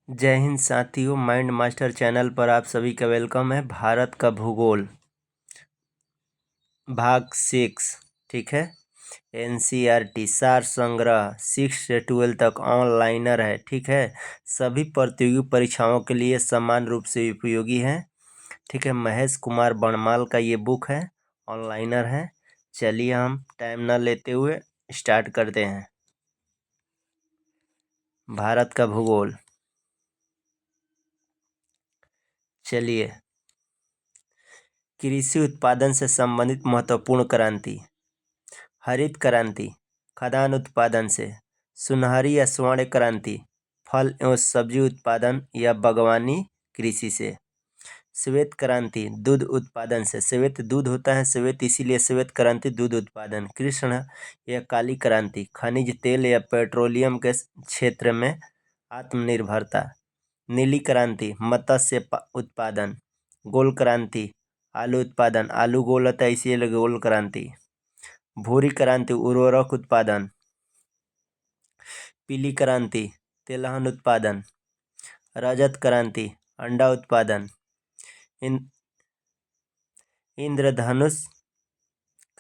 जय हिंद साथियों, mind master channel पर आप सभी का वेलकम है। भारत का भूगोल भाग 6, ठीक है। एनसीईआरटी सार संग्रह 6 से 12 तक ऑनलाइनर है, ठीक है। सभी प्रतियोगी परीक्षाओं के लिए समान रूप से उपयोगी है, ठीक है। महेश कुमार बणमाल का ये बुक है, ऑनलाइनर है। चलिए हम टाइम न लेते हुए स्टार्ट करते हैं। भारत का भूगोल, चलिए। कृषि उत्पादन से संबंधित महत्वपूर्ण क्रांति। हरित क्रांति खाद्यान्न उत्पादन से। सुनहरी या स्वर्ण क्रांति फल एवं सब्जी उत्पादन या बागवानी कृषि से। श्वेत क्रांति दूध उत्पादन से। श्वेत दूध होता है, श्वेत इसीलिए श्वेत क्रांति दूध उत्पादन। कृष्ण या काली क्रांति खनिज तेल या पेट्रोलियम के क्षेत्र में आत्मनिर्भरता। नीली क्रांति मत्स्य उत्पादन। गोल क्रांति आलू उत्पादन, आलू गोल होता है इसीलिए गोल क्रांति। भूरी क्रांति उर्वरक उत्पादन। पीली क्रांति तिलहन उत्पादन। रजत क्रांति अंडा उत्पादन। इंद्रधनुष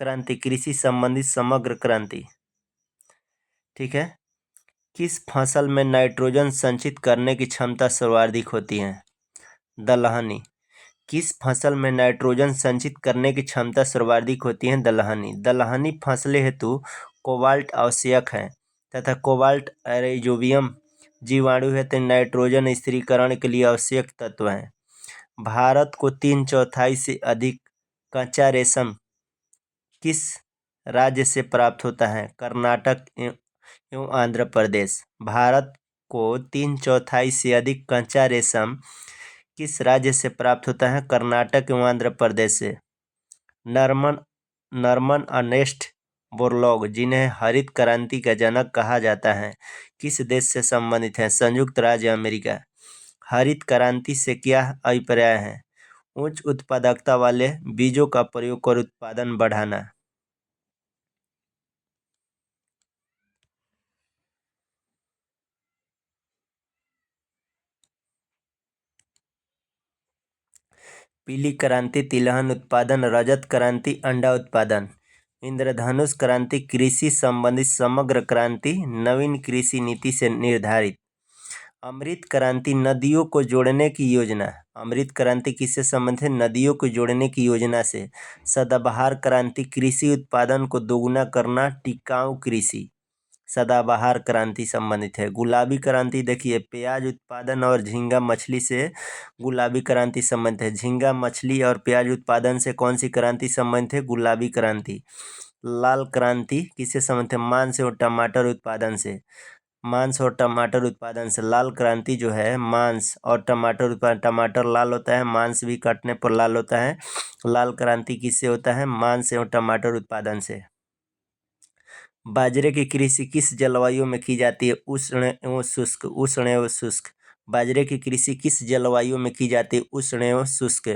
क्रांति कृषि संबंधित समग्र क्रांति, ठीक है। किस फसल में नाइट्रोजन संचित करने की क्षमता सर्वाधिक होती है? दलहनी। किस फसल में नाइट्रोजन संचित करने की क्षमता सर्वाधिक होती है? दलहनी। दलहनी फसलें हेतु कोबाल्ट आवश्यक है तथा कोबाल्ट राइजोबियम जीवाणु हेतु नाइट्रोजन स्थिरीकरण के लिए आवश्यक तत्व है। भारत को 3/4 से अधिक कच्चा रेशम किस राज्य से प्राप्त होता है? कर्नाटक एवं आंध्र प्रदेश। भारत को 3/4 से अधिक कच्चा रेशम किस राज्य से प्राप्त होता है? कर्नाटक एवं आंध्र प्रदेश से। नॉर्मन अर्नेस्ट बोरलॉग, जिन्हें हरित क्रांति का जनक कहा जाता है, किस देश से संबंधित है? संयुक्त राज्य अमेरिका। हरित क्रांति से क्या अभिप्राय है? उच्च उत्पादकता वाले बीजों का प्रयोग कर उत्पादन बढ़ाना। पीली क्रांति तिलहन उत्पादन। रजत क्रांति अंडा उत्पादन। इंद्रधनुष क्रांति कृषि संबंधित समग्र क्रांति नवीन कृषि नीति से निर्धारित। अमृत क्रांति नदियों को जोड़ने की योजना। अमृत क्रांति किससे संबंधित है? नदियों को जोड़ने की योजना से। सदाबहार क्रांति कृषि उत्पादन को दोगुना करना, टिकाऊ कृषि। सदाबहार क्रांति संबंधित है। गुलाबी क्रांति देखिए, प्याज उत्पादन और झींगा मछली से गुलाबी क्रांति संबंधित है। झींगा मछली और प्याज उत्पादन से कौन सी क्रांति संबंधित है? गुलाबी क्रांति। लाल क्रांति किससे संबंधित है? मांस और टमाटर उत्पादन से। मांस और टमाटर उत्पादन से लाल क्रांति जो है मांस और टमाटर उत्पादन। टमाटर लाल होता है, मांस भी काटने पर लाल होता है। लाल क्रांति किससे होता है? मांस एवं टमाटर उत्पादन से। बाजरे की कृषि किस जलवायु में की जाती है? उष्ण एवं शुष्क। उष्ण एवं शुष्क। बाजरे की कृषि किस जलवायु में की जाती है? उष्ण एवं शुष्क।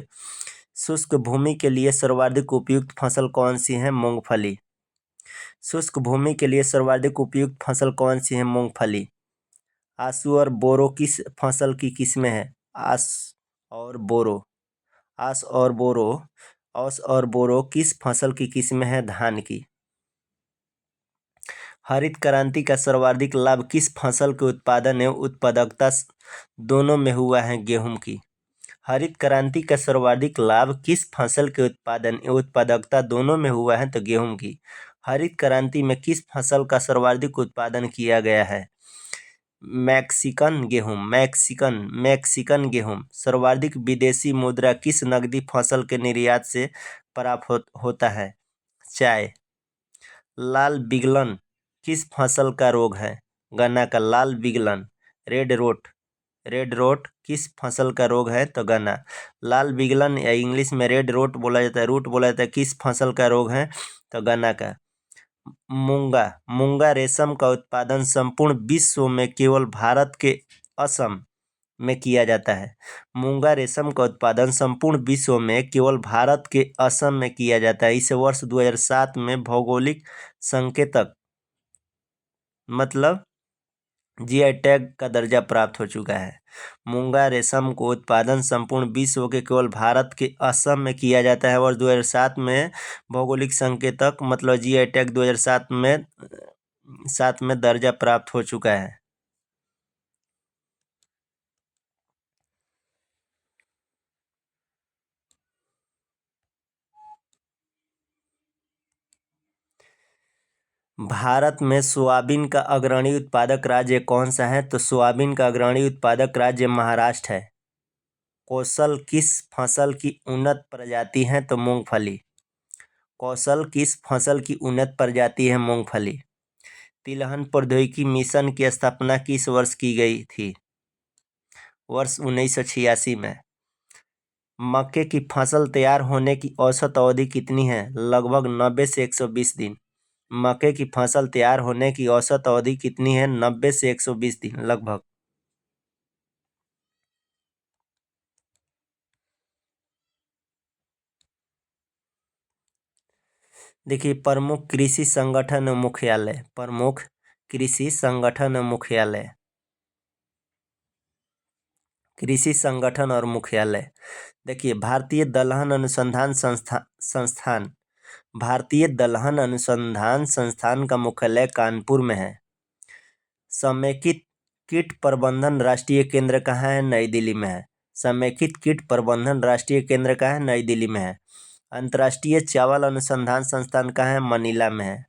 शुष्क भूमि के लिए सर्वाधिक उपयुक्त फसल कौन सी है? मूंगफली। शुष्क भूमि के लिए सर्वाधिक उपयुक्त फसल कौन सी है? मूंगफली। आसू और बोरो किस फसल की किस्में है? आस और बोरो। आस और बोरो। औस और बोरो किस फसल की किस्में है? धान की। हरित क्रांति का सर्वाधिक लाभ किस फसल के उत्पादन एवं उत्पादकता दोनों में हुआ है? गेहूं की। हरित क्रांति का सर्वाधिक लाभ किस फसल के उत्पादन एवं उत्पादकता दोनों में हुआ है? तो गेहूं की। हरित क्रांति में किस फसल का सर्वाधिक उत्पादन किया गया है? मैक्सिकन गेहूं। मैक्सिकन गेहूं। सर्वाधिक विदेशी मुद्रा किस नकदी फसल के निर्यात से प्राप्त होता है? चाय। लाल विगलन किस फसल का रोग है? गन्ना का। लाल विगलन। रेड रोट किस फसल का रोग है? तो गन्ना। लाल विगलन या इंग्लिश में रेड रोट बोला जाता है, रूट बोला जाता है, किस फसल का रोग है? तो गन्ना का। मूंगा रेशम का उत्पादन संपूर्ण विश्व में केवल भारत के असम में किया जाता है। मूंगा रेशम का उत्पादन संपूर्ण विश्व में केवल भारत के असम में किया जाता है। इसे वर्ष 2007 में भौगोलिक संकेतक मतलब जीआई टैग का दर्जा प्राप्त हो चुका है। मूंगा रेशम को उत्पादन संपूर्ण विश्व के केवल भारत के असम में किया जाता है। वर्ष 2007 में भौगोलिक संकेतक मतलब जीआई टैग 2007 में दर्जा प्राप्त हो चुका है। भारत में सोयाबीन का अग्रणी उत्पादक राज्य कौन सा है? तो सोयाबीन का अग्रणी उत्पादक राज्य महाराष्ट्र है। कौशल किस फसल की उन्नत प्रजाति है? तो मूंगफली। कौशल किस फसल की उन्नत प्रजाति है? मूंगफली। तिलहन प्रौद्योगिकी मिशन की स्थापना किस वर्ष की गई थी? वर्ष 1986 में। मक्के की फसल तैयार होने की औसत अवधि कितनी है? लगभग 90 से 120 दिन। मक्के की फसल तैयार होने की औसत अवधि कितनी है? 90 से 120 दिन लगभग। देखिए, प्रमुख कृषि संगठन मुख्यालय। प्रमुख कृषि संगठन मुख्यालय। कृषि संगठन और मुख्यालय। देखिए, भारतीय दलहन अनुसंधान संस्थान। भारतीय दलहन अनुसंधान संस्थान का मुख्यालय कानपुर में है। समेकित कीट प्रबंधन राष्ट्रीय केंद्र कहाँ है? नई दिल्ली में है। समेकित कीट प्रबंधन राष्ट्रीय केंद्र कहाँ है? नई दिल्ली में है। अंतर्राष्ट्रीय चावल अनुसंधान संस्थान कहाँ है? मनीला में है।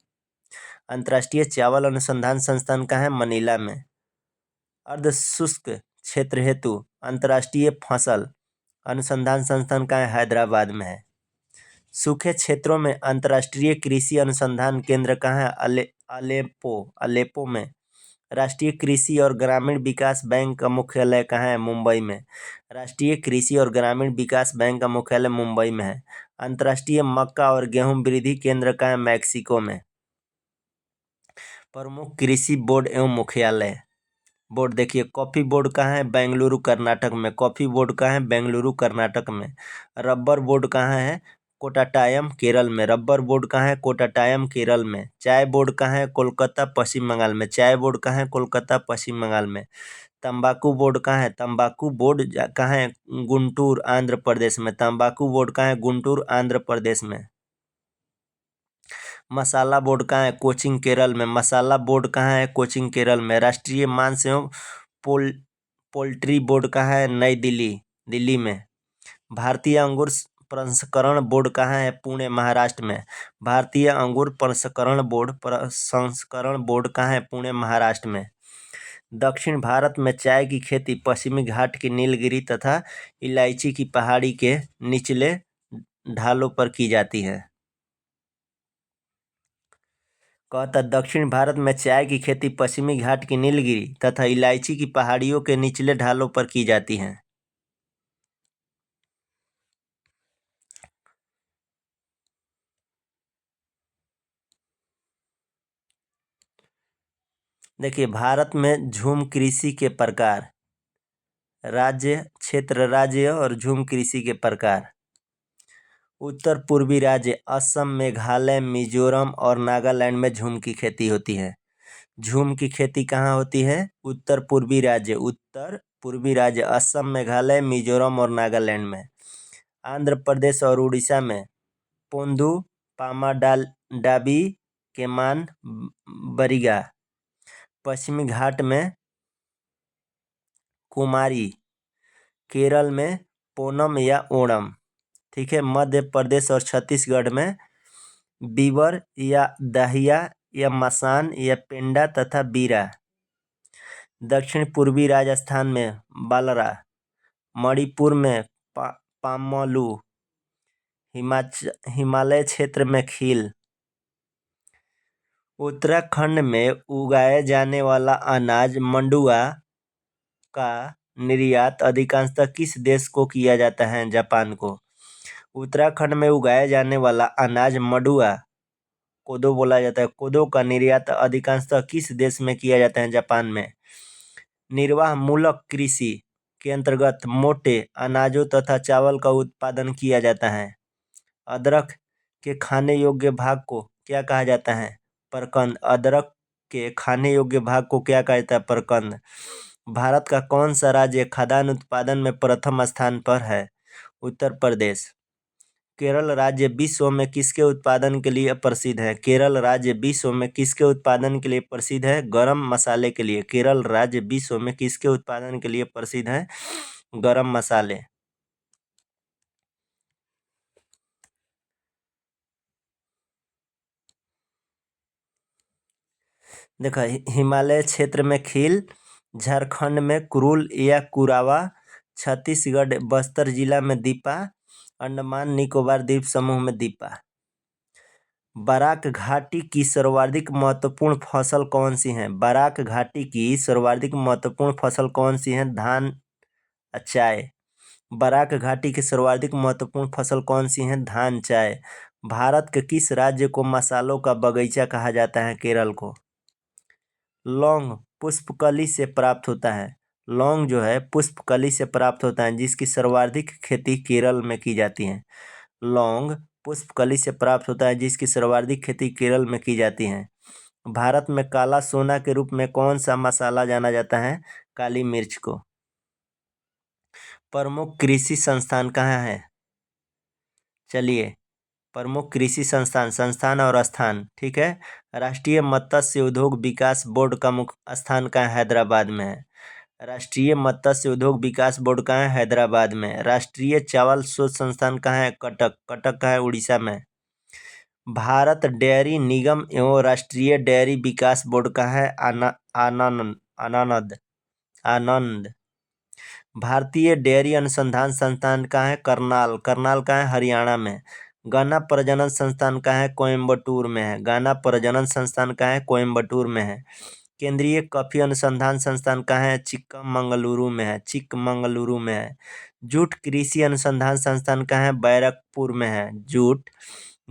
अंतर्राष्ट्रीय चावल अनुसंधान संस्थान कहाँ है? मनीला में। अर्ध शुष्क क्षेत्र हेतु अंतर्राष्ट्रीय फसल अनुसंधान संस्थान कहाँ है? हैदराबाद में है। सूखे क्षेत्रों में अंतर्राष्ट्रीय कृषि अनुसंधान केंद्र कहाँ है? अलेप्पो में। राष्ट्रीय कृषि और ग्रामीण विकास बैंक का मुख्यालय कहाँ है? मुंबई में। राष्ट्रीय कृषि और ग्रामीण विकास बैंक का मुख्यालय मुंबई में है। अंतर्राष्ट्रीय मक्का और गेहूं वृद्धि केंद्र कहाँ है? मैक्सिको में। प्रमुख कृषि बोर्ड एवं मुख्यालय। बोर्ड देखिए, कॉफी बोर्ड कहाँ है? बेंगलुरु कर्नाटक में। कॉफी बोर्ड कहाँ है? बेंगलुरु कर्नाटक में। रबर बोर्ड कहाँ है? कोट्टायम केरल में। रबर बोर्ड कहाँ है? कोट्टायम केरल में। चाय बोर्ड कहाँ है? कोलकाता पश्चिम बंगाल में। चाय बोर्ड कहाँ है? कोलकाता पश्चिम बंगाल में। तंबाकू बोर्ड कहाँ है? तंबाकू बोर्ड कहाँ है? गुंटूर आंध्र प्रदेश में। तंबाकू बोर्ड कहाँ है? गुंटूर आंध्र प्रदेश में। मसाला बोर्ड कहाँ है? कोचीन केरल में। मसाला बोर्ड कहाँ है? कोचीन केरल में। राष्ट्रीय मांस एवं पोल पोल्ट्री बोर्ड कहाँ है? नई दिल्ली दिल्ली में। भारतीय अंगूर प्रसंस्करण बोर्ड कहाँ है? पुणे महाराष्ट्र में। भारतीय अंगूर प्रसंस्करण बोर्ड कहाँ है? पुणे महाराष्ट्र में। दक्षिण भारत में चाय की खेती पश्चिमी घाट की नीलगिरी तथा इलायची की पहाड़ी के निचले ढालों पर की जाती है। कहता दक्षिण भारत में चाय की खेती पश्चिमी घाट की नीलगिरी तथा इलायची की पहाड़ियों के निचले ढालों पर की जाती है। देखिए, भारत में झूम कृषि के प्रकार। राज्य क्षेत्र राज्य और झूम कृषि के प्रकार। उत्तर पूर्वी राज्य असम मेघालय मिजोरम और नागालैंड में झूम की खेती होती है। झूम की खेती कहाँ होती है? उत्तर पूर्वी राज्य असम मेघालय मिजोरम और नागालैंड में। आंध्र प्रदेश और उड़ीसा में पोंदू डाबी केमान बरिगा। पश्चिमी घाट में कुमारी। केरल में पोनम या ओणम। ठीक है। मध्य प्रदेश और छत्तीसगढ़ में बीवर या दहिया या मसान या पेंडा तथा बीरा। दक्षिण पूर्वी राजस्थान में बालरा। मणिपुर में पामलू। हिमालय क्षेत्र में खील। उत्तराखंड में उगाए जाने वाला अनाज मंडुआ का निर्यात अधिकांशतः किस देश को किया जाता है? जापान को। उत्तराखंड में उगाए जाने वाला अनाज मंडुआ कोदो बोला जाता है। कोदो का निर्यात अधिकांशतः किस देश में किया जाता है? जापान में। निर्वाह मूलक कृषि के अंतर्गत मोटे अनाजों तथा चावल का उत्पादन किया जाता है। अदरक के खाने योग्य भाग को क्या कहा जाता है? प्रकंद। अदरक के खाने योग्य भाग को क्या कहता है? प्रकंद। भारत का कौन सा राज्य खाद्यान्न उत्पादन में प्रथम स्थान पर है? उत्तर प्रदेश। केरल राज्य विश्व में किसके उत्पादन के लिए प्रसिद्ध है? केरल राज्य विश्व में किसके उत्पादन के लिए प्रसिद्ध है? गरम मसाले के लिए। केरल राज्य विश्व में किसके उत्पादन के लिए प्रसिद्ध है? गरम मसाले। देखो, हिमालय क्षेत्र में खील, झारखंड में कुरुल या कुरावा, छत्तीसगढ़ बस्तर जिला में दीपा, अंडमान निकोबार द्वीप समूह में दीपा। बराक घाटी की सर्वाधिक महत्वपूर्ण फसल कौन सी है? बराक घाटी की सर्वाधिक महत्वपूर्ण फसल कौन सी है? धान, चाय। बराक घाटी की सर्वाधिक महत्वपूर्ण फसल कौन सी है? धान, चाय। भारत के किस राज्य को मसालों का बगीचा कहा जाता है? केरल को। लौंग पुष्पकली से प्राप्त होता है। लौंग जो है पुष्पकली से प्राप्त होता है, जिसकी सर्वाधिक खेती केरल में की जाती है। लौंग पुष्पकली से प्राप्त होता है, जिसकी सर्वाधिक खेती केरल में की जाती है। भारत में काला सोना के रूप में कौन सा मसाला जाना जाता है? काली मिर्च को। प्रमुख कृषि संस्थान कहाँ है? चलिए, प्रमुख कृषि संस्थान, संस्थान और स्थान, ठीक है। राष्ट्रीय मत्स्य उद्योग विकास बोर्ड का मुख्य स्थान कहाँ है? हैदराबाद में है। राष्ट्रीय मत्स्य उद्योग विकास बोर्ड कहाँ है? हैदराबाद में। राष्ट्रीय चावल शोध संस्थान कहाँ है? कटक। कटक कहाँ है? उड़ीसा में। भारत डेयरी निगम एवं राष्ट्रीय डेयरी विकास बोर्ड कहाँ है? आनंद। आनंद। भारतीय डेयरी अनुसंधान संस्थान कहाँ है? करनाल। करनाल कहाँ है? हरियाणा में। गन्ना प्रजनन संस्थान कहाँ है? कोयम्बटूर में है। गन्ना प्रजनन संस्थान कहाँ है? कोयम्बटूर में है। केंद्रीय कॉफी अनुसंधान संस्थान कहाँ है? चिक्कमंगलुरु में है। चिक्कमंगलुरु में है। जूट कृषि अनुसंधान संस्थान कहाँ है? बैरकपुर में है। जूट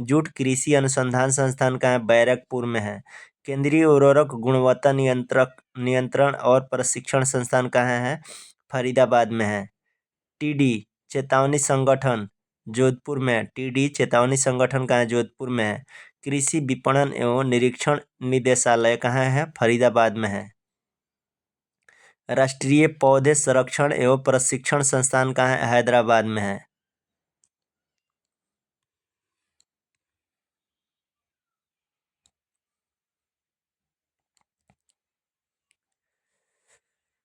जूट कृषि अनुसंधान संस्थान कहाँ है? बैरकपुर में है। केंद्रीय उर्वरक गुणवत्ता नियंत्रण और प्रशिक्षण संस्थान कहाँ है? फरीदाबाद में है। टीडी चेतावनी संगठन जोधपुर में है। टीडी चेतावनी संगठन कहाँ है? जोधपुर में है। कृषि विपणन एवं निरीक्षण निदेशालय कहाँ है? फरीदाबाद में है। राष्ट्रीय पौधे संरक्षण एवं प्रशिक्षण संस्थान कहाँ है? हैदराबाद में है।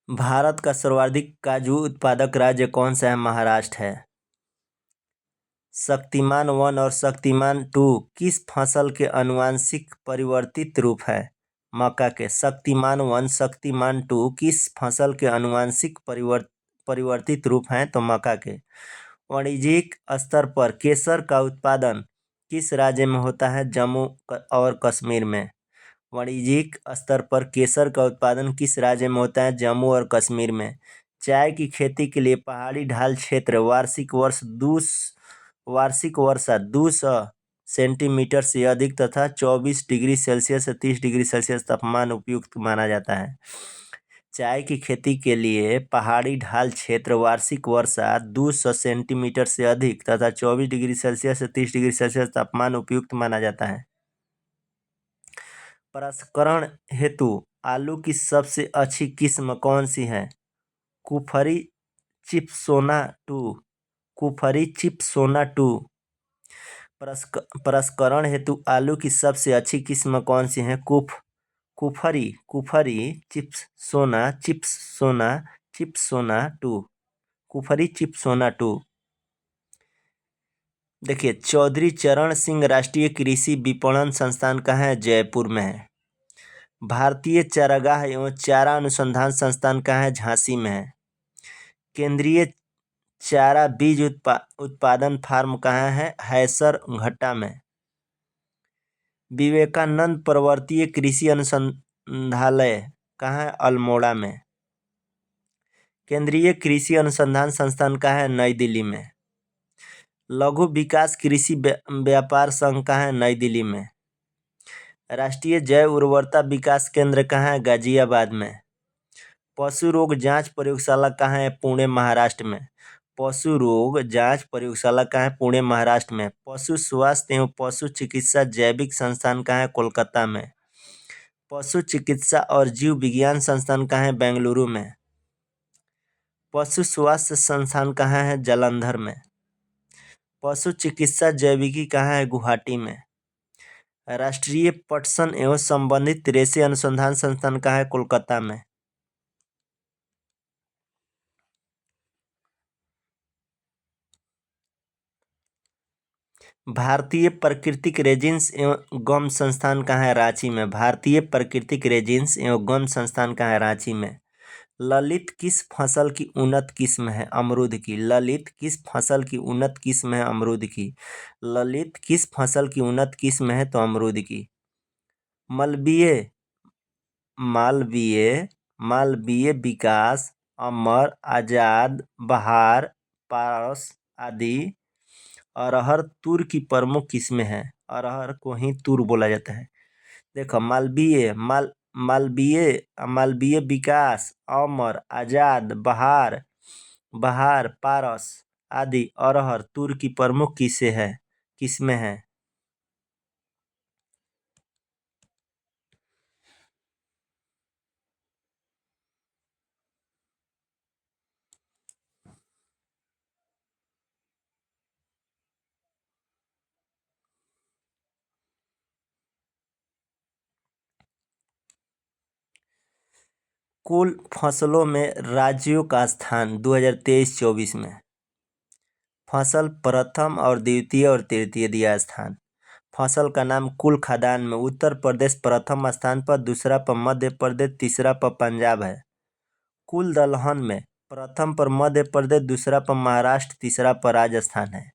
भारत का सर्वाधिक काजू उत्पादक राज्य कौन सा है? महाराष्ट्र है। शक्तिमान 1 और शक्तिमान 2 किस फसल के आनुवंशिक परिवर्तित रूप है? मक्का के। शक्तिमान 1 शक्तिमान 2 किस फसल के आनुवंशिक परिवर्तित रूप हैं? तो मक्का के। वाणिज्यिक स्तर पर केसर का उत्पादन किस राज्य में होता है? जम्मू और कश्मीर में। वाणिज्यिक स्तर पर केसर का उत्पादन किस राज्य में होता है? जम्मू और कश्मीर में। चाय की खेती के लिए पहाड़ी ढाल क्षेत्र वार्षिक वर्षा 200 सेंटीमीटर से अधिक तथा 24 डिग्री सेल्सियस से 30 डिग्री सेल्सियस तापमान उपयुक्त माना जाता है। चाय की खेती के लिए पहाड़ी ढाल क्षेत्र वार्षिक वर्षा 200 सेंटीमीटर से अधिक तथा 24 डिग्री सेल्सियस से 30 डिग्री सेल्सियस तापमान उपयुक्त माना जाता है। प्रसंस्करण हेतु आलू की सबसे अच्छी किस्म कौन सी है? कुफरी चिप्सोना 2। कुफरी चिप्सोना 2। प्रसंस्करण हेतु आलू की सबसे अच्छी किस्म कौन सी है? कुफरी कुफरी चिप्सोना 2। कुफरी चिप्सोना 2। देखिए, चौधरी चरण सिंह राष्ट्रीय कृषि विपणन संस्थान कहाँ है? जयपुर में है। भारतीय चारागाह एवं चारा अनुसंधान संस्थान कहाँ है? झांसी में है। केंद्रीय चारा बीज उत्पादन फार्म कहाँ है? हैसर घट्टा में। विवेकानंद पर्वतीय कृषि अनुसंधालय कहाँ है? अल्मोड़ा में। केंद्रीय कृषि अनुसंधान संस्थान कहाँ है? नई दिल्ली में। लघु विकास कृषि व्यापार संघ कहाँ है? नई दिल्ली में। राष्ट्रीय जैव उर्वरता विकास केंद्र कहाँ है? गाजियाबाद में। पशु रोग जांच प्रयोगशाला कहाँ है? पुणे महाराष्ट्र में। पशु रोग जांच प्रयोगशाला कहाँ है? पुणे महाराष्ट्र में। पशु स्वास्थ्य एवं पशु चिकित्सा जैविक संस्थान कहाँ है? कोलकाता में। पशु चिकित्सा और जीव विज्ञान संस्थान कहाँ है? बेंगलुरु में। पशु स्वास्थ्य संस्थान कहाँ है? जालंधर में। पशु चिकित्सा जैविकी कहाँ है? गुवाहाटी में। राष्ट्रीय पटसन एवं संबंधित रेशे अनुसंधान संस्थान कहाँ है? कोलकाता में। भारतीय प्राकृतिक रेजिन्स एवं गम संस्थान कहाँ है? रांची में। भारतीय प्राकृतिक रेजिन्स एवं गम संस्थान कहाँ है? रांची में। ललित किस फसल की उन्नत किस्म है? अमरूद की। ललित किस फसल की उन्नत किस्म है? अमरूद की। ललित किस फसल की उन्नत किस्म है? तो अमरूद की। मालवीय मालवीय मालवीय विकास, अमर, आजाद, बहार, पारस आदि अरहर तूर की प्रमुख किस्में हैं। अरहर को ही तूर बोला जाता है। देखो, मालवीय विकास, अमर, आजाद, बहार, पारस आदि अरहर तूर की प्रमुख किस्में हैं। कुल फसलों में राज्यों का स्थान 2023-24 में। फसल प्रथम और द्वितीय और तृतीय दिया स्थान। फसल का नाम कुल खाद्यान्न में उत्तर प्रदेश प्रथम स्थान पर, दूसरा पर मध्य प्रदेश, तीसरा पर पंजाब है। कुल दलहन में प्रथम पर मध्य प्रदेश, दूसरा पर महाराष्ट्र, तीसरा पर राजस्थान है।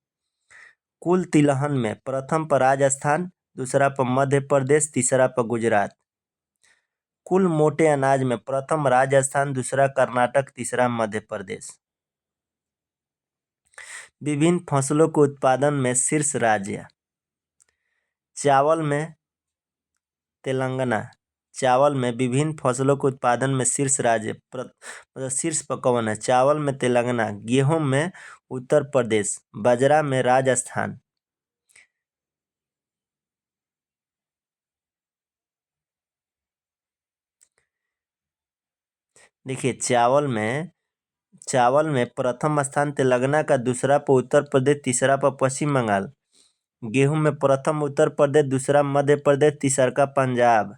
कुल तिलहन में प्रथम पर राजस्थान, दूसरा पर मध्य प्रदेश, तीसरा पर गुजरात। कुल मोटे अनाज में प्रथम राजस्थान, दूसरा कर्नाटक, तीसरा मध्य प्रदेश। विभिन्न फसलों के उत्पादन में शीर्ष राज्य। चावल में तेलंगाना। चावल में विभिन्न फसलों के उत्पादन में शीर्ष राज्य मतलब शीर्ष पर कौन है? चावल में तेलंगाना, गेहूं में उत्तर प्रदेश, बाजरा में राजस्थान। देखिए, चावल में प्रथम स्थान तेलंगाना का, दूसरा पर उत्तर प्रदेश, तीसरा पर पश्चिम बंगाल। गेहूं में प्रथम उत्तर प्रदेश, दूसरा मध्य प्रदेश, तीसरा का पंजाब।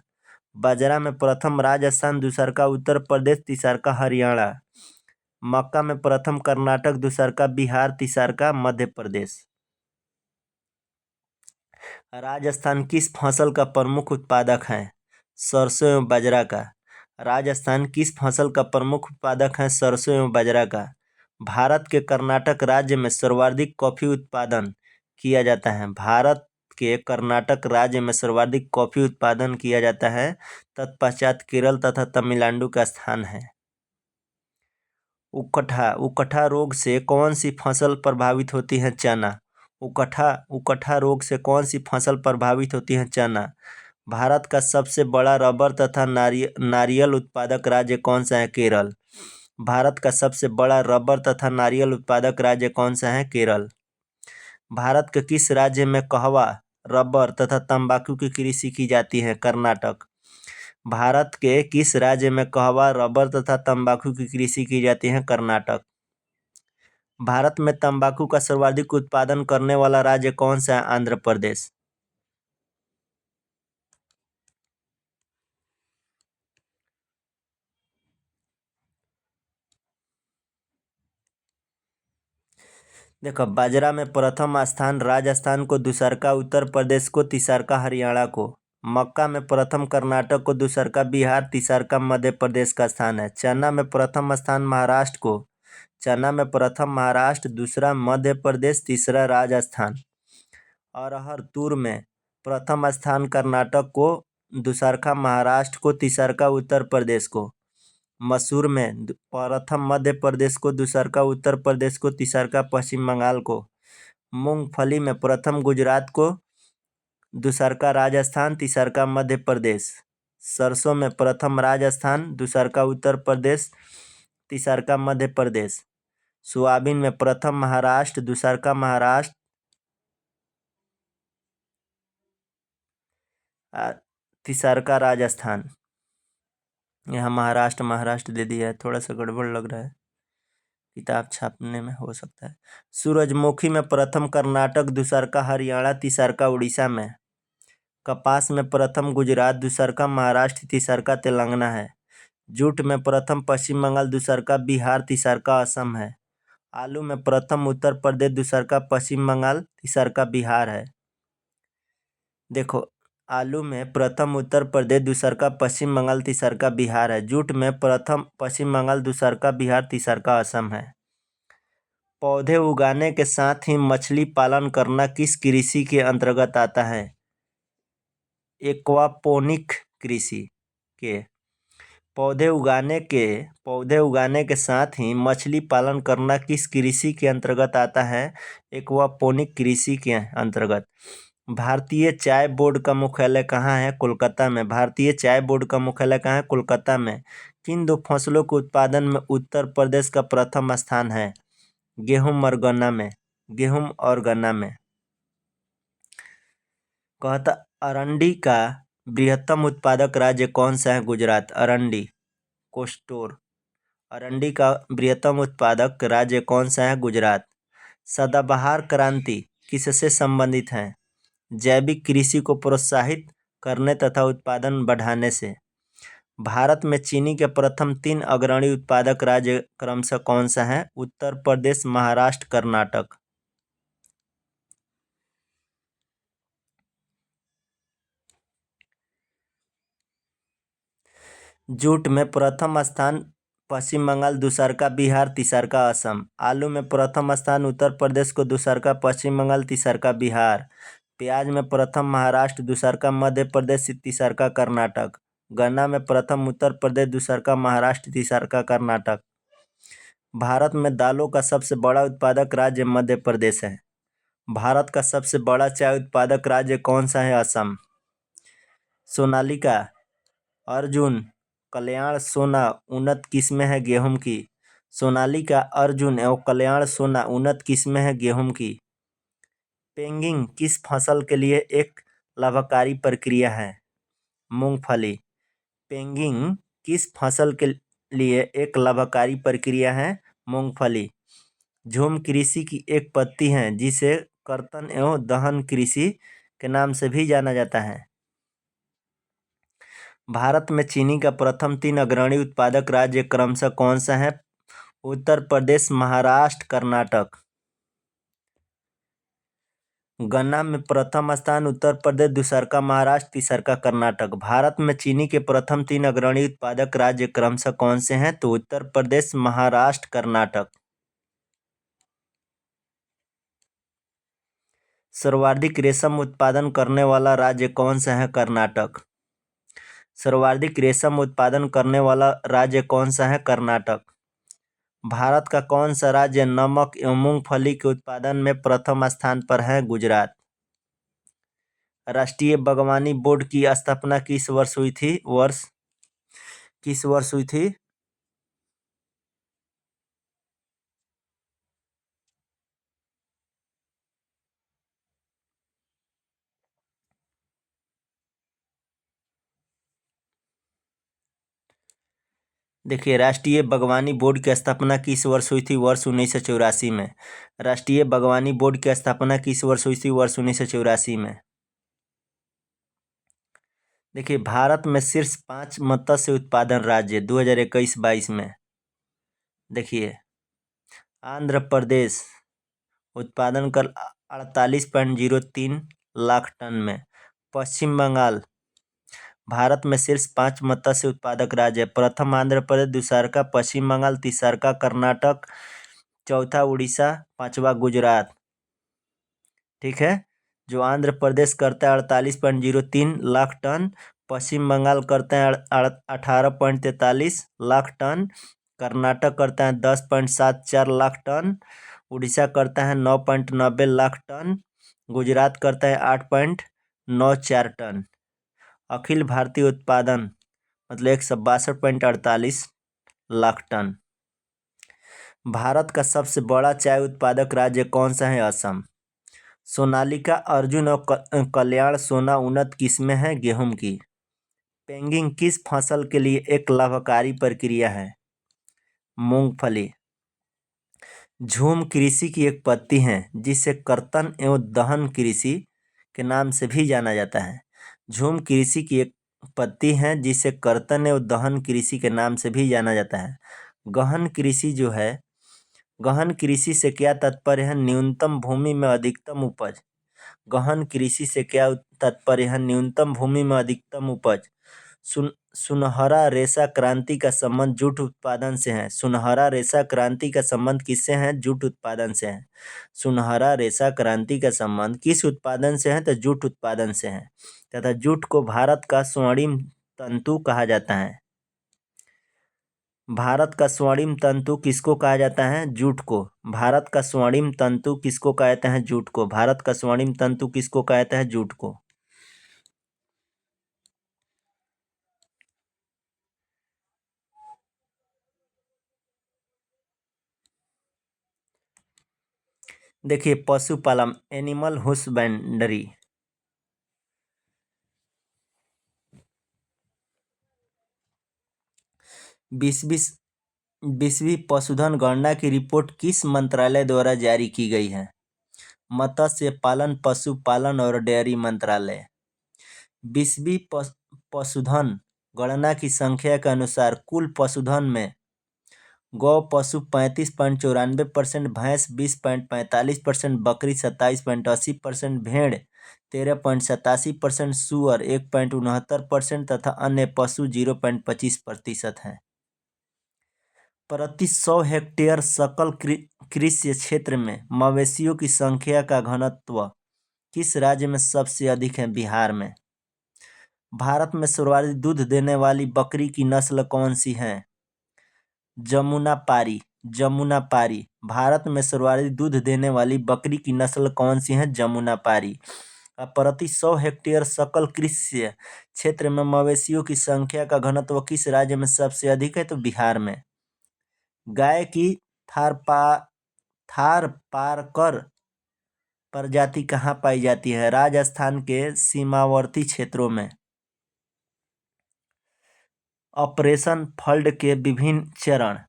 बाजरा में प्रथम राजस्थान, दूसरा का उत्तर प्रदेश, तीसरा का हरियाणा। मक्का में प्रथम कर्नाटक, दूसरा का बिहार, तीसरा का मध्य प्रदेश। राजस्थान किस फसल का प्रमुख उत्पादक है? सरसों एवं बाजरा का। राजस्थान किस फसल का प्रमुख उत्पादक है? सरसों एवं बाजरा का। भारत के कर्नाटक राज्य में सर्वाधिक कॉफी उत्पादन किया जाता है। भारत के कर्नाटक राज्य में सर्वाधिक कॉफी उत्पादन किया जाता है। तत्पश्चात केरल तथा तमिलनाडु का स्थान है। उकठा रोग से कौन सी फसल प्रभावित होती है? चना। उकठा रोग से कौन सी फसल प्रभावित होती है? चना। भारत का सबसे बड़ा रबर तथा नारियल उत्पादक राज्य कौन सा है? केरल। भारत का सबसे बड़ा रबर तथा नारियल उत्पादक राज्य कौन सा है? केरल। भारत के किस राज्य में कहवा, रबर तथा तंबाकू की कृषि की जाती है? कर्नाटक। भारत के किस राज्य में कहवा, रबर तथा तंबाकू की कृषि की जाती है? कर्नाटक। भारत में तंबाकू का सर्वाधिक उत्पादन करने वाला राज्य कौन सा है? आंध्र प्रदेश। देखो, बाजरा में प्रथम स्थान राजस्थान को, दूसरा का उत्तर प्रदेश को, तीसरा का हरियाणा को। मक्का में प्रथम कर्नाटक को, दूसरा का बिहार, तीसरा का मध्य प्रदेश का स्थान है। चना में प्रथम स्थान महाराष्ट्र को। चना में प्रथम महाराष्ट्र, दूसरा मध्य प्रदेश, तीसरा राजस्थान। अरहर तूर में प्रथम स्थान कर्नाटक को, दूसरा का महाराष्ट्र को, तीसरा का उत्तर प्रदेश को। मसूर में प्रथम मध्य प्रदेश को, दूसरा का उत्तर प्रदेश को, तीसरा का पश्चिम बंगाल को। मूंगफली में प्रथम गुजरात को, दूसरा का राजस्थान, तीसरा का मध्य प्रदेश। सरसों में प्रथम राजस्थान, दूसरा का उत्तर प्रदेश, तीसरा का मध्य प्रदेश। सोयाबीन में प्रथम महाराष्ट्र, दूसरा का महाराष्ट्र, तीसरा का राजस्थान। यहाँ महाराष्ट्र महाराष्ट्र दे दिया है, थोड़ा सा गड़बड़ लग रहा है, किताब छापने में हो सकता है। सूरजमुखी में प्रथम कर्नाटक, दूसरका हरियाणा, तीसरका उड़ीसा में। कपास में प्रथम गुजरात, दूसरका महाराष्ट्र, तीसरका तेलंगाना है। जूट में प्रथम पश्चिम बंगाल, दूसरका बिहार, तीसरका असम है। आलू में प्रथम उत्तर प्रदेश, दूसरका पश्चिम बंगाल, तीसरका बिहार है। देखो, आलू में प्रथम उत्तर प्रदेश, दूसरका पश्चिम बंगाल, तीसरका बिहार है। जूट में प्रथम पश्चिम बंगाल, दूसरका बिहार, तीसरका असम है। पौधे उगाने के साथ ही मछली पालन करना किस कृषि के अंतर्गत आता है? एक्वापोनिक कृषि के। पौधे उगाने के साथ ही मछली पालन करना किस कृषि के अंतर्गत आता है? एक्वापोनिक कृषि के अंतर्गत। भारतीय चाय बोर्ड का मुख्यालय कहाँ है? कोलकाता में। भारतीय चाय बोर्ड का मुख्यालय कहाँ है? कोलकाता में। किन दो फसलों के उत्पादन में उत्तर प्रदेश का प्रथम स्थान है? गेहूं और गन्ना में। गेहूं और गन्ना में। कहता अरंडी का बृहत्तम उत्पादक राज्य कौन सा है? गुजरात। अरंडी कोस्टोर। अरंडी का बृहत्तम उत्पादक राज्य कौन सा है? गुजरात। सदाबहार क्रांति किससे संबंधित है? जैविक कृषि को प्रोत्साहित करने तथा उत्पादन बढ़ाने से। भारत में चीनी के प्रथम 3 अग्रणी उत्पादक राज्य क्रमशः कौन सा है? उत्तर प्रदेश, महाराष्ट्र, कर्नाटक। जूट में प्रथम स्थान पश्चिम बंगाल, दूसरका बिहार, तीसरका असम। आलू में प्रथम स्थान उत्तर प्रदेश को, दूसरका पश्चिम बंगाल, तीसरका बिहार। प्याज में प्रथम महाराष्ट्र, दूसरका मध्य प्रदेश, तीसरका कर्नाटक। गन्ना में प्रथम उत्तर प्रदेश, दूसरका महाराष्ट्र, तीसरका कर्नाटक। भारत में दालों का सबसे बड़ा उत्पादक राज्य मध्य प्रदेश है। भारत का सबसे बड़ा चाय उत्पादक राज्य कौन सा है? असम। सोनालिका, अर्जुन, कल्याण, सोना उन्नत किस्में हैं गेहूं की। सोनालिका, अर्जुन एवं कल्याण सोना उन्नत किस्में हैं गेहूं की। पेंगिंग किस फसल के लिए एक लाभकारी प्रक्रिया है? मूंगफली। पेंगिंग किस फसल के लिए एक लाभकारी प्रक्रिया है? मूंगफली। झूम कृषि की एक पद्धति है जिसे कर्तन एवं दहन कृषि के नाम से भी जाना जाता है। भारत में चीनी का प्रथम 3 अग्रणी उत्पादक राज्य क्रमशः कौन सा है? उत्तर प्रदेश, महाराष्ट्र, कर्नाटक। गन्ना में प्रथम स्थान उत्तर प्रदेश, दूसरका महाराष्ट्र, तीसरका कर्नाटक। भारत में चीनी के प्रथम 3 अग्रणी उत्पादक राज्य क्रमशः कौन से हैं? तो उत्तर प्रदेश, महाराष्ट्र, कर्नाटक। सर्वाधिक रेशम उत्पादन करने वाला राज्य कौन सा है? कर्नाटक। सर्वाधिक रेशम उत्पादन करने वाला राज्य कौन सा है? कर्नाटक। भारत का कौन सा राज्य नमक एवं मूंगफली के उत्पादन में प्रथम स्थान पर है? गुजरात। राष्ट्रीय बागवानी बोर्ड की स्थापना किस वर्ष हुई थी? किस वर्ष हुई थी? देखिए, राष्ट्रीय बागवानी बोर्ड की स्थापना किस वर्ष हुई थी? वर्ष 1984 में। राष्ट्रीय बागवानी बोर्ड की स्थापना किस वर्ष हुई थी? वर्ष 1984 में। देखिए, भारत में शीर्ष 5 मत्स्य उत्पादन राज्य 2021-22 में। देखिए, आंध्र प्रदेश उत्पादन कर 48.03 लाख टन में। पश्चिम बंगाल भारत में शीर्ष 5 मत्स्य उत्पादक राज्य। प्रथम आंध्र प्रदेश, दूसरका पश्चिम बंगाल, तीसरका कर्नाटक, चौथा उड़ीसा, पांचवा गुजरात। ठीक है। जो आंध्र प्रदेश करता है 48.03 लाख टन, पश्चिम बंगाल करते हैं 18.43 लाख टन, कर्नाटक करता है 10.74 लाख टन, उड़ीसा करता है 9.90 लाख टन, गुजरात करता है 8.94 टन। अखिल भारतीय उत्पादन मतलब 162.48 लाख टन। भारत का सबसे बड़ा चाय उत्पादक राज्य कौन सा है? असम। सोनालिका, अर्जुन और कल्याण सोना उन्नत किस्में हैं गेहूं की। पैगिंग किस फसल के लिए एक लाभकारी प्रक्रिया है? मूंगफली। झूम कृषि की एक पत्ती है जिसे कर्तन एवं दहन कृषि के नाम से भी जाना जाता है। झूम कृषि की एक पत्ती है जिसे कर्तन एवं दहन कृषि के नाम से भी जाना जाता है। गहन कृषि जो है, गहन कृषि से क्या तात्पर्य है? न्यूनतम भूमि में अधिकतम उपज। गहन कृषि से क्या तात्पर्य है? न्यूनतम भूमि में अधिकतम उपज। सुनहरा रेशा क्रांति का संबंध जूट उत्पादन से है। सुनहरा रेशा क्रांति का संबंध किससे है? जूट उत्पादन से है। सुनहरा रेशा क्रांति का संबंध किस उत्पादन से है? तो जूट उत्पादन से है। तथा जूट को भारत का स्वर्णिम तंतु कहा जाता है। भारत का स्वर्णिम तंतु किसको कहा जाता है? जूट को। भारत का स्वर्णिम तंतु किसको कहा जाता है? जूट को। भारत का स्वर्णिम तंतु किसको कहा जाता है? जूट को। देखिए, पशुपालन, एनिमल हस्बेंड्री। 20वीं पशुधन गणना की रिपोर्ट किस मंत्रालय द्वारा जारी की गई है? मत्स्य पालन, पशुपालन और डेयरी मंत्रालय। 20वीं पशुधन गणना की संख्या के अनुसार कुल पशुधन में गौ पशु 35.94%, भैंस 20.45%, बकरी 27.80%, भेड़ 13.87%, सूअर 1.69% तथा अन्य पशु 0.25% हैं। प्रति 100 हेक्टेयर सकल कृषि क्षेत्र में मवेशियों की संख्या का घनत्व किस राज्य में सबसे अधिक है? बिहार में। भारत में सर्वाधिक दूध देने वाली बकरी की नस्ल कौन सी है? जमुनापारी। जमुनापारी। भारत में सर्वाधिक दूध देने वाली बकरी की नस्ल कौन सी है? जमुनापारी। प्रति 100 हेक्टेयर सकल कृषि क्षेत्र में मवेशियों की संख्या का घनत्व किस राज्य में सबसे अधिक है? तो बिहार में। गाय की थारपारकर प्रजाति कहाँ पाई जाती है? राजस्थान के सीमावर्ती क्षेत्रों में। ऑपरेशन फ्लड के विभिन्न चरण।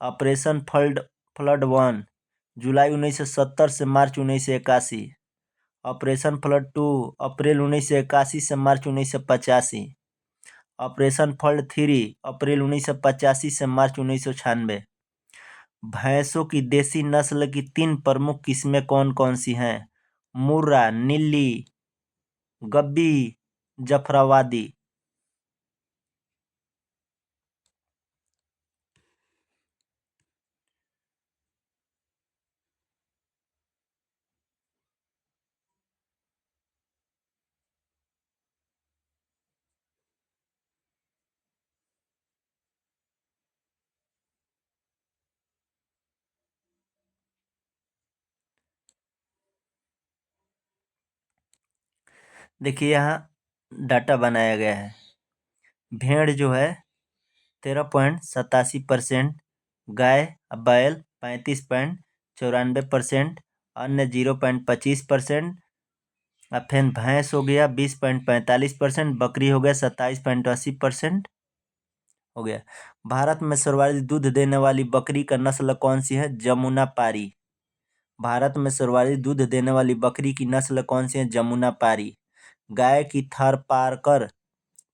ऑपरेशन फ्लड 1 जुलाई 1970 से मार्च 1981। ऑपरेशन फ्लड 2 अप्रैल 1981 से मार्च 1985। ऑपरेशन फ्लड 3 अप्रैल 1985 से मार्च 1996। भैंसों की देसी नस्ल की 3 प्रमुख किस्में कौन कौन सी हैं? मुर्रा, नीली, गब्बी, जफराबादी। देखिए, यहाँ डाटा बनाया गया है। भेड़ जो है 13.87%, गाय बैल 35.94%, अन्य 0.25%, और फिर भैंस हो गया 20.45%, बकरी हो गया 27.80% हो गया। भारत में सर्वाधिक दूध देने वाली बकरी का नस्ल कौन सी है? जमुनापारी। भारत में सर्वाधिक दूध देने वाली बकरी की नस्ल कौन सी है? जमुनापारी। गाय की थारपारकर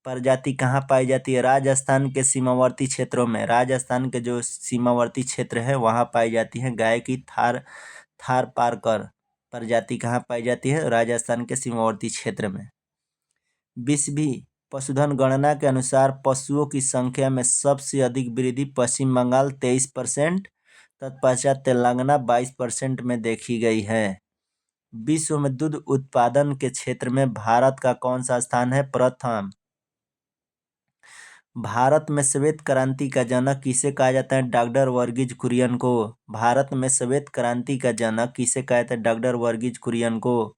प्रजाति कहाँ पाई जाती है? राजस्थान के सीमावर्ती क्षेत्रों में। राजस्थान के जो सीमावर्ती क्षेत्र है वहाँ पाई जाती है गाय की थारपारकर प्रजाति। कहाँ पाई जाती है? राजस्थान के सीमावर्ती क्षेत्र में। 20वीं पशुधन गणना के अनुसार पशुओं की संख्या में सबसे अधिक वृद्धि पश्चिम बंगाल 23%, तत्पश्चात तेलंगाना 22% में देखी गई है। विश्व में दूध उत्पादन के क्षेत्र में भारत का कौन सा स्थान है? प्रथम। भारत में श्वेत क्रांति का जनक किसे कहा जाता है? डॉक्टर वर्गीज कुरियन को। भारत में श्वेत क्रांति का जनक किसे कहा जाता है? डॉक्टर वर्गीज कुरियन को।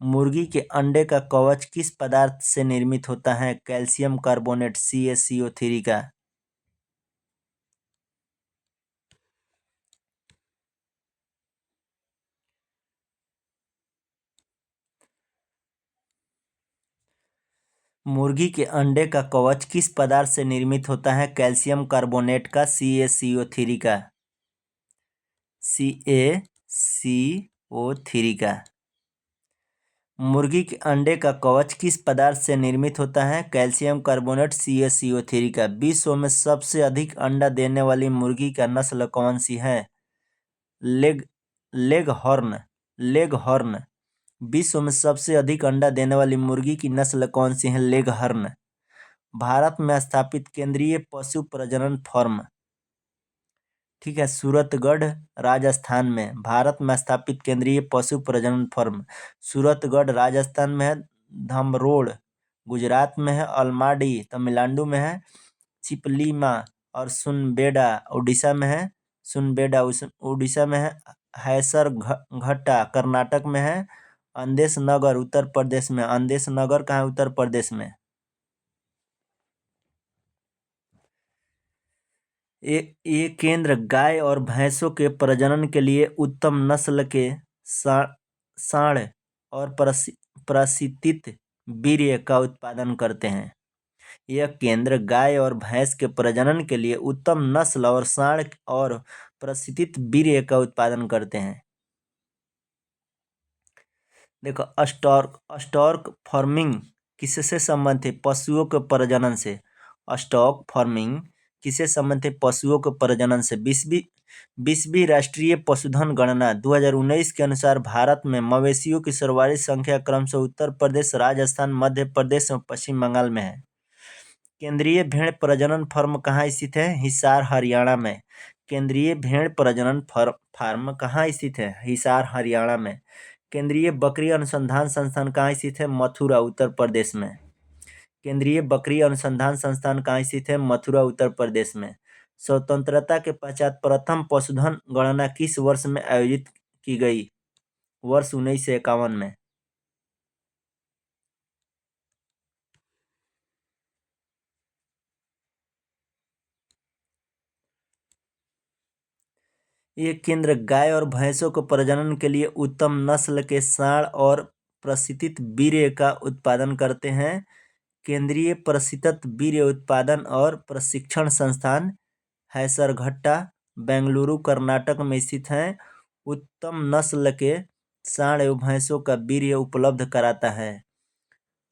मुर्गी के अंडे का कवच किस पदार्थ से निर्मित होता है? कैल्शियम कार्बोनेट CaCO3 का। मुर्गी के अंडे का कवच किस पदार्थ से निर्मित होता है? कैल्शियम कार्बोनेट का, CaCO3 का। CaCO3 का। मुर्गी के अंडे का कवच किस पदार्थ से निर्मित होता है? कैल्शियम कार्बोनेट, CaCO3 का। विश्व में सबसे अधिक अंडा देने वाली मुर्गी का नस्ल कौन सी है? लेगहॉर्न। लेगहॉर्न। विश्व में सबसे अधिक अंडा देने वाली मुर्गी की नस्ल कौन सी है? लेगहॉर्न। भारत में स्थापित केंद्रीय पशु प्रजनन फर्म, ठीक है, सूरतगढ़ राजस्थान में। भारत में स्थापित केंद्रीय पशु प्रजनन फर्म सूरतगढ़ राजस्थान में है, धमरोड़ गुजरात में है, अलमाड़ी तमिलनाडु में है, चिपलिमा और सुनबेडा उड़ीसा में है। सुनबेडा उड़ीसा में है। हैसरघट्टा कर्नाटक में है। अंदेश नगर उत्तर प्रदेश में। अंदेश नगर कहाँ है? उत्तर प्रदेश में। ये केंद्र गाय और भैंसों के प्रजनन के लिए उत्तम नस्ल के सांड और प्रशिक्षित वीर्य का उत्पादन करते हैं। यह केंद्र गाय और भैंस के प्रजनन के लिए उत्तम नस्ल और सांड और प्रशिक्षित वीर्य का उत्पादन करते हैं। देखो, स्टॉक फार्मिंग किससे संबंधित है? पशुओं के प्रजनन से। स्टॉक फार्मिंग किससे संबंधित है? पशुओं के प्रजनन से। 20वीं राष्ट्रीय पशुधन गणना 2019 के अनुसार भारत में मवेशियों की सर्वाधिक संख्या क्रमशः उत्तर प्रदेश, राजस्थान, मध्य प्रदेश और पश्चिम बंगाल में है। केंद्रीय भेड़ प्रजनन फर्म कहाँ स्थित है? हिसार, हरियाणा में। केंद्रीय भेड़ प्रजनन फार्म कहाँ स्थित है? हिसार, हरियाणा में। केंद्रीय बकरी अनुसंधान संस्थान कहाँ स्थित है? मथुरा, उत्तर प्रदेश में। केंद्रीय बकरी अनुसंधान संस्थान कहाँ स्थित है? मथुरा, उत्तर प्रदेश में। स्वतंत्रता के पश्चात प्रथम पशुधन गणना किस वर्ष में आयोजित की गई? वर्ष 1951 में। ये केंद्र गाय और भैंसों को प्रजनन के लिए उत्तम नस्ल के सांड और प्रशिक्षित वीर्य का उत्पादन करते हैं। केंद्रीय प्रशिक्षित वीर्य उत्पादन और प्रशिक्षण संस्थान हैसरघट्टा, बेंगलुरु, कर्नाटक में स्थित है। उत्तम नस्ल के सांड एवं भैंसों का वीर्य उपलब्ध कराता है।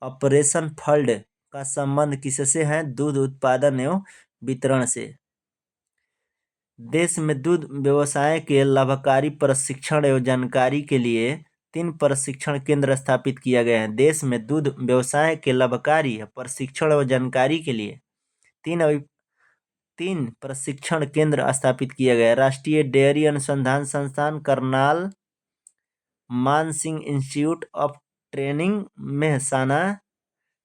ऑपरेशन फ्लड का संबंध किससे है? दूध उत्पादन एवं वितरण से। देश में दूध व्यवसाय के लाभकारी प्रशिक्षण एवं जानकारी के लिए 3 प्रशिक्षण केंद्र स्थापित किया गया है। देश में दूध व्यवसाय के लाभकारी प्रशिक्षण एवं जानकारी के लिए 3 प्रशिक्षण केंद्र स्थापित किया गया है। राष्ट्रीय डेयरी अनुसंधान संस्थान Karnal, Mansingh institute of training Mehsana,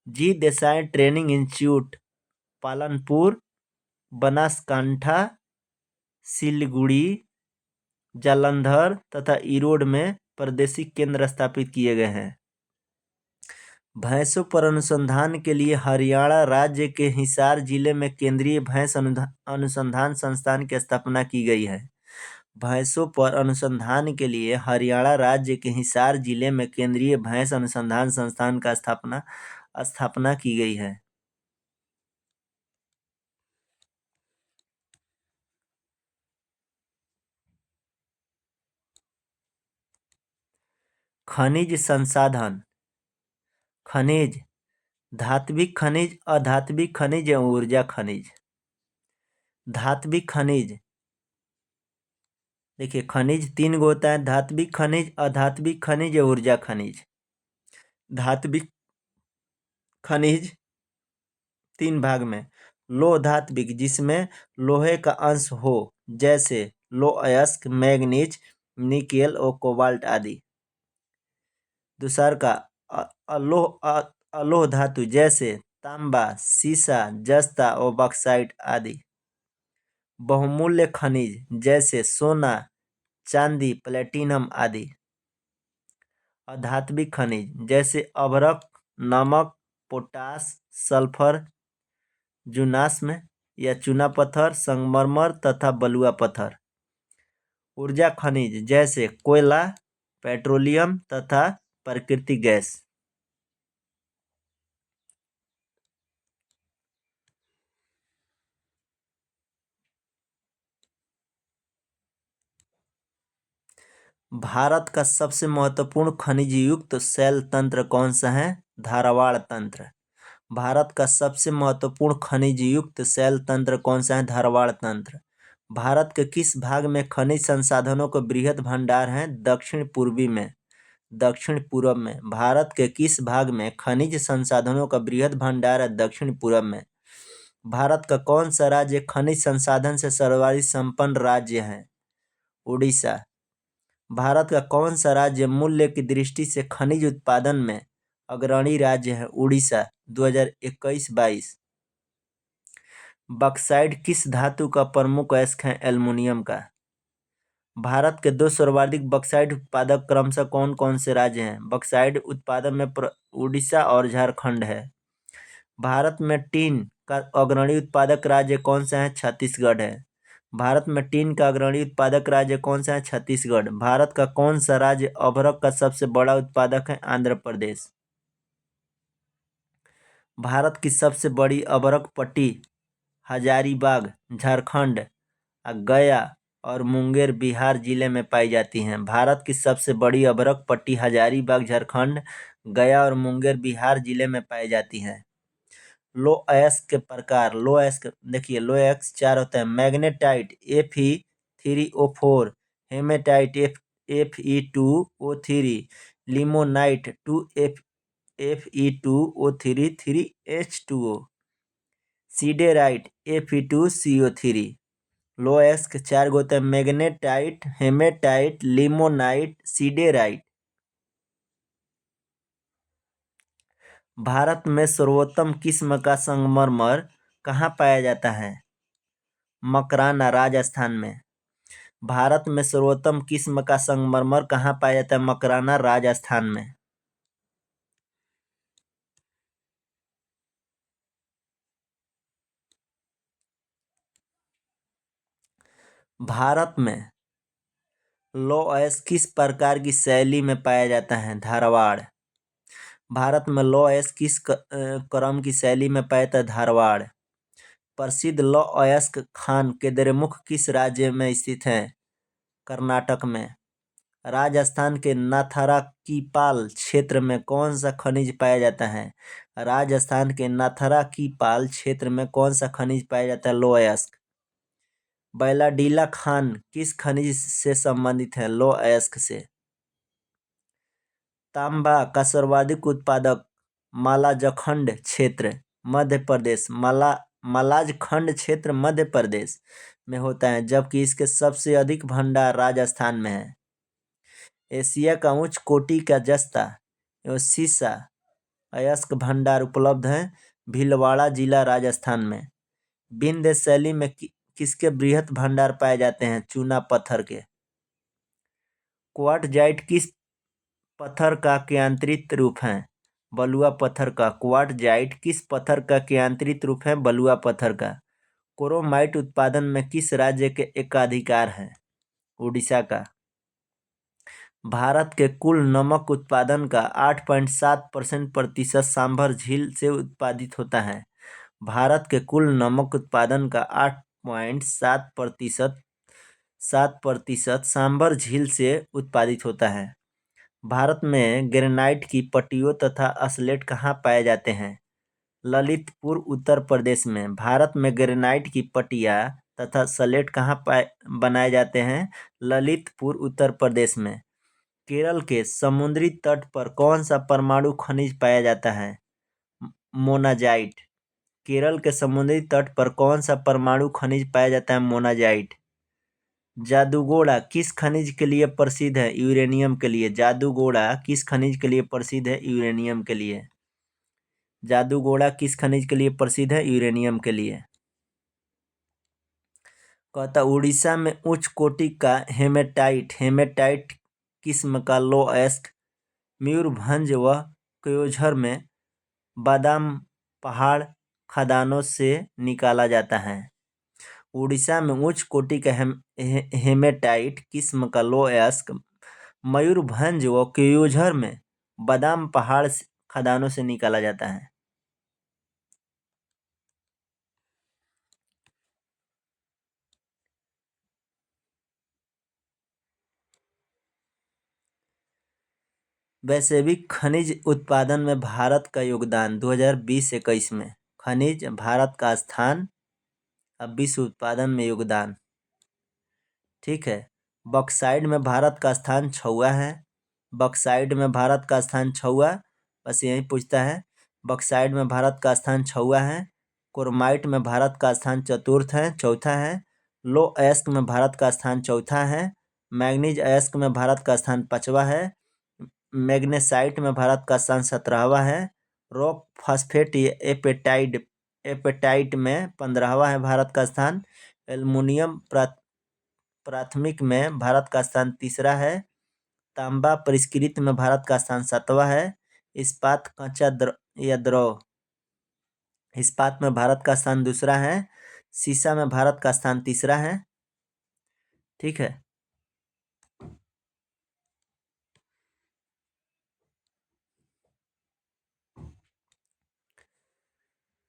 G Desai training institute Palanpur, Banaskantha, Siliguri, Jalandhar तथा ईरोड में प्रादेशिक केंद्र स्थापित किए गए हैं। भैंसों पर अनुसंधान के लिए हरियाणा राज्य के हिसार जिले में केंद्रीय भैंस अनुसंधान संस्थान की स्थापना की गई है। भैंसों पर अनुसंधान के लिए हरियाणा राज्य के हिसार जिले में केंद्रीय भैंस अनुसंधान संस्थान का स्थापना की गई है। खनिज संसाधन। खनिज, धात्विक खनिज, अधात्विक खनिज एवं ऊर्जा खनिज। धात्विक खनिज, देखिए खनिज 3 गो होता है, धात्विक खनिज, अधात्विक खनिज, ऊर्जा खनिज। धात्विक खनिज 3 भाग में। लोह धात्विक, जिसमें लोहे का अंश हो, जैसे लोह अयस्क, मैग्नीज, निकेल और कोबाल्ट आदि। दूसर का अलोह धातु, जैसे तांबा, सीसा, जस्ता और बॉक्साइट आदि। बहुमूल्य खनिज, जैसे सोना, चांदी, प्लेटिनम आदि। अधात्विक खनिज, जैसे अभ्रक, नमक, पोटास, सल्फर, जुनास्म या चूना पत्थर, संगमरमर तथा बलुआ पत्थर। ऊर्जा खनिज, जैसे कोयला, पेट्रोलियम तथा प्राकृतिक गैस। भारत का सबसे महत्वपूर्ण खनिज युक्त शैल तंत्र कौन सा है? धारवाड़ तंत्र। भारत का सबसे महत्वपूर्ण खनिज युक्त शैल तंत्र कौन सा है? धारवाड़ तंत्र। भारत के किस भाग में खनिज संसाधनों का बृहद भंडार है? दक्षिण पूर्वी में, दक्षिण पूर्व में। भारत के किस भाग में खनिज संसाधनों का बृहद भंडार है? दक्षिण पूर्व में। भारत का कौन सा राज्य खनिज संसाधन से सर्वाधिक संपन्न राज्य है? उड़ीसा। भारत का कौन सा राज्य मूल्य की दृष्टि से खनिज उत्पादन में अग्रणी राज्य है? उड़ीसा। 2021-22। बक्साइट किस धातु का प्रमुख अयस्क है? एल्युमिनियम का। भारत के दो सर्वाधिक बक्साइट उत्पादक क्रमशः कौन कौन से राज्य हैं? बक्साइट उत्पादन में उड़ीसा और झारखंड है। भारत में टीन का अग्रणी उत्पादक राज्य कौन सा है? छत्तीसगढ़ है। भारत में टीन का अग्रणी उत्पादक राज्य कौन सा है? छत्तीसगढ़। भारत का कौन सा राज्य अभ्रक का सबसे बड़ा उत्पादक है? आंध्र प्रदेश। भारत की सबसे बड़ी अभ्रक पट्टी हजारीबाग झारखंड, गया और मुंगेर बिहार जिले में पाई जाती हैं। भारत की सबसे बड़ी अभ्रक पट्टी हजारीबाग झारखंड, गया और मुंगेर बिहार जिले में पाई जाती हैं। लो अयस्क के प्रकार। लो अयस्क देखिए, लो अयस्क चार होते हैं। Magnetite Fe3O4, haematite Fe2O3, limonite 2Fe2O3 3H2O, siderite Fe2CO3। लो अयस्क चार होते हैं। Magnetite, haematite, limonite, siderite. Bharat में सर्वोत्तम किस्म का संगमरमर कहाँ पाया जाता है? मकराना, राजस्थान में। भारत में सर्वोत्तम किस्म का संगमरमर कहाँ पाया जाता है? मकराना, राजस्थान में। भारत में लो अयस्क किस प्रकार की शैली में पाया जाता है? धारवाड़। भारत में लो अयस्क किस क्रम की शैली में पाया जाता है? धारवाड़। प्रसिद्ध लौह अयस्क खान केदारमुख किस राज्य में स्थित है? कर्नाटक में। राजस्थान के नाथाराकीपाल क्षेत्र में कौन सा खनिज पाया जाता है? राजस्थान के नाथाराकीपाल क्षेत्र में कौन सा खनिज पाया जाता है? लौह अयस्क। बैलाडीला खान किस खनिज से संबंधित है? लौह अयस्क से। तांबा का सर्वाधिक उत्पादक मालाजखंड क्षेत्र मध्य प्रदेश, मलाजखंड क्षेत्र मध्य प्रदेश में होता है, जबकि इसके सबसे अधिक भंडार राजस्थान में है। एशिया का उच्च कोटि का जस्ता एवं सीसा अयस्क भंडार उपलब्ध है भीलवाड़ा जिला, राजस्थान में। विंध्य शैली में किसके बृहद भंडार पाए जाते हैं? चूना पत्थर के। क्वार्टजाइट किस पत्थर का क्रियांत्रित रूप है? बलुआ पत्थर का। क्वार्टजाइट किस पत्थर का क्रियांत्रित रूप है? बलुआ पत्थर का। क्रोमाइट उत्पादन में किस राज्य के एकाधिकार है? उड़ीसा का। भारत के कुल नमक उत्पादन का 8.7% प्रतिशत सांभर झील से उत्पादित होता है। भारत के कुल नमक उत्पादन का 8.7% सांभर झील से उत्पादित होता है। भारत में ग्रेनाइट की पट्टियों तथा असलेट कहाँ पाए जाते हैं? ललितपुर, उत्तर प्रदेश में। भारत में ग्रेनाइट की पट्टियाँ तथा सलेट कहाँ बनाए जाते हैं? ललितपुर, उत्तर प्रदेश में। केरल के समुद्री तट पर कौन सा परमाणु खनिज पाया जाता है? मोनाजाइट। केरल के समुद्री तट पर कौन सा परमाणु खनिज पाया जाता है? मोनाजाइट। जादूगोड़ा किस खनिज के लिए प्रसिद्ध है? यूरेनियम के लिए। जादूगोड़ा किस खनिज के लिए प्रसिद्ध है? यूरेनियम के लिए। जादूगोड़ा किस खनिज के लिए प्रसिद्ध है? यूरेनियम के लिए। कहता उड़ीसा में उच्च कोटि का हेमेटाइट किस्म का लौह अयस्क मयूरभंज व क्योंझर में बादाम पहाड़ खदानों से निकाला जाता है। उड़ीसा में उच्च कोटि का हेमेटाइट किस्म का लौह अयस्क मयूरभंज व क्योंझर में बादाम पहाड़ खदानों से निकाला जाता है। वैश्विक खनिज उत्पादन में भारत का योगदान 2020-21 में। खनिज भारत का स्थान अब विश्व उत्पादन में योगदान। ठीक है। बॉक्साइट में भारत का स्थान 6वां है। बॉक्साइट में भारत का स्थान 6वां, बस यही पूछता है। बॉक्साइट में भारत का स्थान 6वां है। क्रोमाइट में भारत का स्थान चौथा है। लो अयस्क में भारत का स्थान चौथा है। मैग्नीज अयस्क में भारत का स्थान 5वां है। मैग्नेसाइट में भारत का स्थान 17वां है। रॉक फॉस्फेट एपेटाइट में 15वां है भारत का स्थान। एल्युमिनियम प्राथमिक में भारत का स्थान 3रा है। तांबा परिष्कृत में भारत का स्थान 7वां है। इस्पात कच्चा या द्रव इस्पात में भारत का स्थान 2रा है। सीसा में भारत का स्थान 3रा है। ठीक है।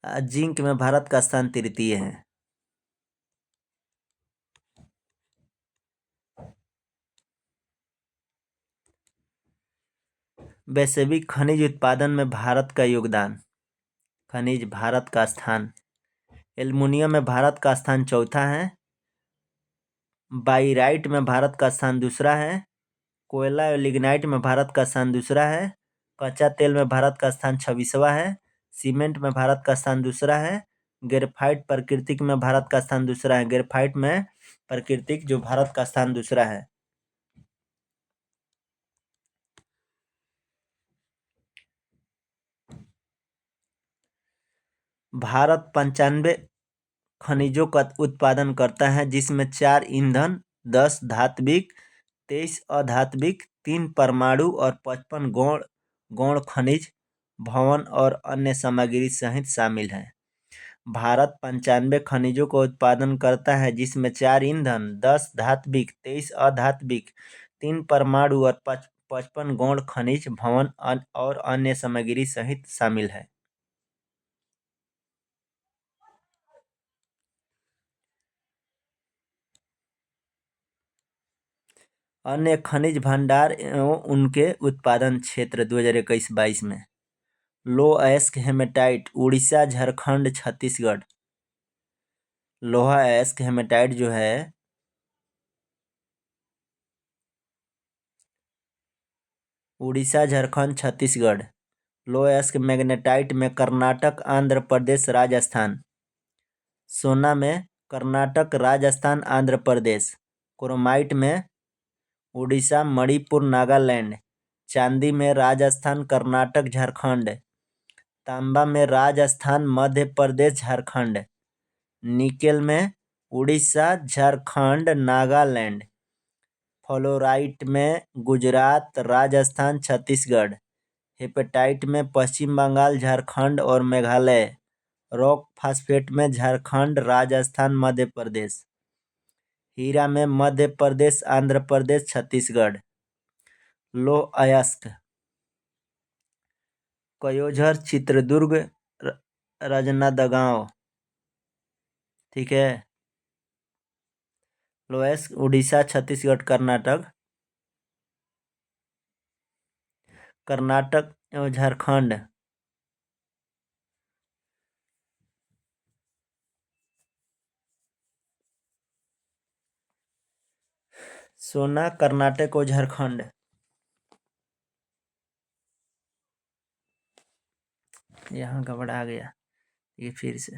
जिंक में भारत का स्थान 3य है। वैश्विक खनिज उत्पादन में भारत का योगदान। खनिज भारत का स्थान। एल्युमिनियम में भारत का स्थान 4था है। बाइराइट में भारत का स्थान 2रा है। कोयला और लिग्नाइट में भारत का स्थान 2रा है। कच्चा तेल में भारत का स्थान 26वां है। सीमेंट में भारत का स्थान 2रा है। ग्रेफाइट प्राकृतिक में भारत का स्थान 2रा है। ग्रेफाइट में प्राकृतिक जो भारत का स्थान 2रा है। भारत 95 खनिजों का उत्पादन करता है, जिसमें 4 ईंधन, 10 धात्विक, 23 अधात्विक, 3 परमाणु और 55 गौण खनिज, भवन और अन्य सामग्री सहित शामिल हैं। भारत 95 खनिजों का उत्पादन करता है, जिसमें 4 ईंधन, 10 धात्विक, 23 अधात्विक, 3 परमाणु और 55 गौण खनिज, भवन और अन्य सामग्री सहित शामिल है। अन्य खनिज भंडार एवं उनके उत्पादन क्षेत्र 2021-22 में। लो अयस्क हेमेटाइट उड़ीसा, झारखंड, छत्तीसगढ़। लोहा अयस्क हेमेटाइट जो है उड़ीसा, झारखंड, छत्तीसगढ़। लो अयस्क मैग्नेटाइट में कर्नाटक, आंध्र प्रदेश, राजस्थान। सोना में कर्नाटक, राजस्थान, आंध्र प्रदेश। क्रोमाइट में उड़ीसा, मणिपुर, नागालैंड। चांदी में राजस्थान, कर्नाटक, झारखंड। तांबा में राजस्थान, मध्य प्रदेश, झारखंड। निकेल में उड़ीसा, झारखंड, नागालैंड। फ्लोराइट में गुजरात, राजस्थान, छत्तीसगढ़। हेपेटाइट में पश्चिम बंगाल, झारखंड और मेघालय। रॉक फास्फेट में झारखंड, राजस्थान, मध्य प्रदेश। हीरा में मध्य प्रदेश, आंध्र प्रदेश, छत्तीसगढ़। लो अयस्क कयोझर, चित्रदुर्ग, राजनांदगांव। ठीक है। लो अयस्क उड़ीसा, छत्तीसगढ़, कर्नाटक एवं झारखंड। सोना कर्नाटक और झारखंड। यहाँ गड़बड़ा गया ये फिर से।